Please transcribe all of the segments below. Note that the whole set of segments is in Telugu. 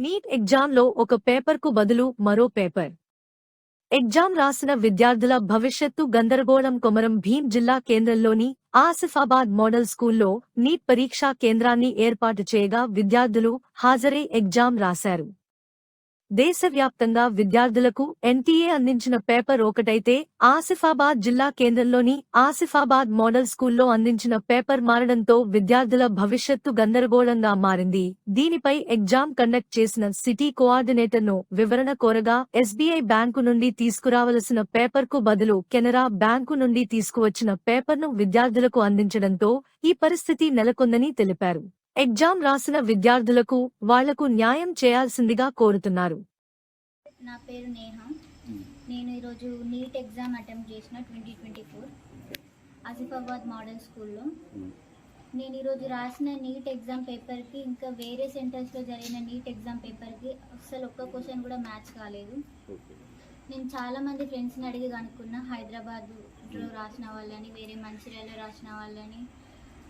నీట్ ఎగ్జామ్లో ఒక పేపర్కు బదులు మరో పేపర్. ఎగ్జామ్ రాసిన విద్యార్థుల భవిష్యత్తు గందరగోళం. కొమరం భీం జిల్లా కేంద్రంలోని ఆసిఫాబాద్ మోడల్ స్కూల్లో నీట్ పరీక్షా కేంద్రాన్ని ఏర్పాటు చేయగా విద్యార్థులు హాజరై ఎగ్జామ్ రాశారు. దేశవ్యాప్తంగా విద్యార్థులకు ఎన్టీఏ అందించిన పేపర్ ఒకటైతే ఆసిఫాబాద్ జిల్లా కేంద్రంలోని ఆసిఫాబాద్ మోడల్ స్కూల్లో అందించిన పేపర్ మారడంతో విద్యార్థుల భవిష్యత్తు గందరగోళంగా మారింది. దీనిపై ఎగ్జామ్ కండక్ట్ చేసిన సిటీ కోఆర్డినేటర్ను వివరణ కోరగా ఎస్బీఐ బ్యాంకు నుండి తీసుకురావలసిన పేపర్కు బదులు కెనరా బ్యాంకు నుండి తీసుకువచ్చిన పేపర్ను విద్యార్థులకు అందించడంతో ఈ పరిస్థితి నెలకొందని తెలిపారు. ఎగ్జామ్ రాసిన విద్యార్థులకు వాళ్లకు న్యాయం చేయాల్సిందిగా కోరుతున్నారు. నా పేరు నేహ. నేను ఈరోజు నీట్ ఎగ్జామ్ అటెంప్ట్ చేసిన 2024 ఆసిఫాబాద్ మోడల్ స్కూల్లో. నేను ఈరోజు రాసిన నీట్ ఎగ్జామ్ పేపర్కి ఇంకా వేరే సెంటర్స్లో జరిగిన నీట్ ఎగ్జామ్ పేపర్కి అసలు ఒక్క క్వశ్చన్ కూడా మ్యాచ్ కాలేదు. నేను చాలామంది ఫ్రెండ్స్ని అడిగి కనుక్కున్నా, హైదరాబాద్లో రాసిన వాళ్ళని, వేరే మంచిర్యాలలో రాసిన వాళ్ళని,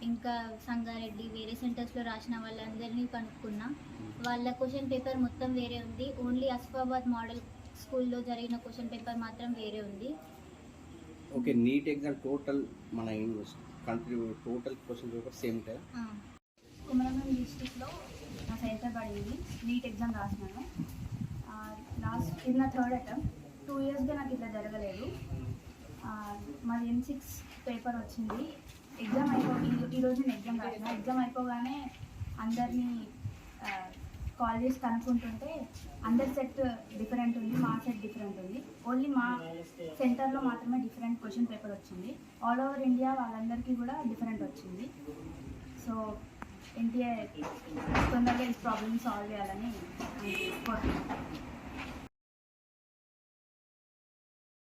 ఇంకా సంగారెడ్డి వేరే సెంటర్స్లో రాసిన వాళ్ళందరినీ కనుక్కున్నా. వాళ్ళ క్వశ్చన్ పేపర్ మొత్తం వేరే ఉంది. ఓన్లీ ఆసిఫాబాద్ మోడల్ స్కూల్లో జరిగిన క్వశ్చన్ పేపర్ మాత్రం వేరే ఉంది. ఓకే, నీట్ ఎగ్జామ్ టోటల్ మన country total question paper same కదా? కుమరంభీం డిస్ట్రిక్ట్లో నా సెంటర్ పడింది. నీట్ ఎగ్జామ్ రాసినాను. ఇది నా థర్డ్ అటెంప్ట్. 2 ఇయర్స్గా నాకు ఇట్లా జరగలేదు. మాది M6 పేపర్ వచ్చింది. ఎగ్జామ్ ఈరోజు నేను ఎగ్జామ్ రాసిన. ఎగ్జామ్ అయిపోగానే అందరినీ కాల్ చేసి కనుక్కుంటుంటే అందరి సెట్ డిఫరెంట్ ఉంది, మా సెట్ డిఫరెంట్ ఉంది. ఓన్లీ మా సెంటర్లో మాత్రమే డిఫరెంట్ క్వశ్చన్ పేపర్ వచ్చింది. ఆల్ ఓవర్ ఇండియా వాళ్ళందరికీ కూడా డిఫరెంట్ వచ్చింది. సో ఎన్టీఏ తొందరగా ఈ ప్రాబ్లమ్ సాల్వ్ చేయాలని కోరుతున్నాను.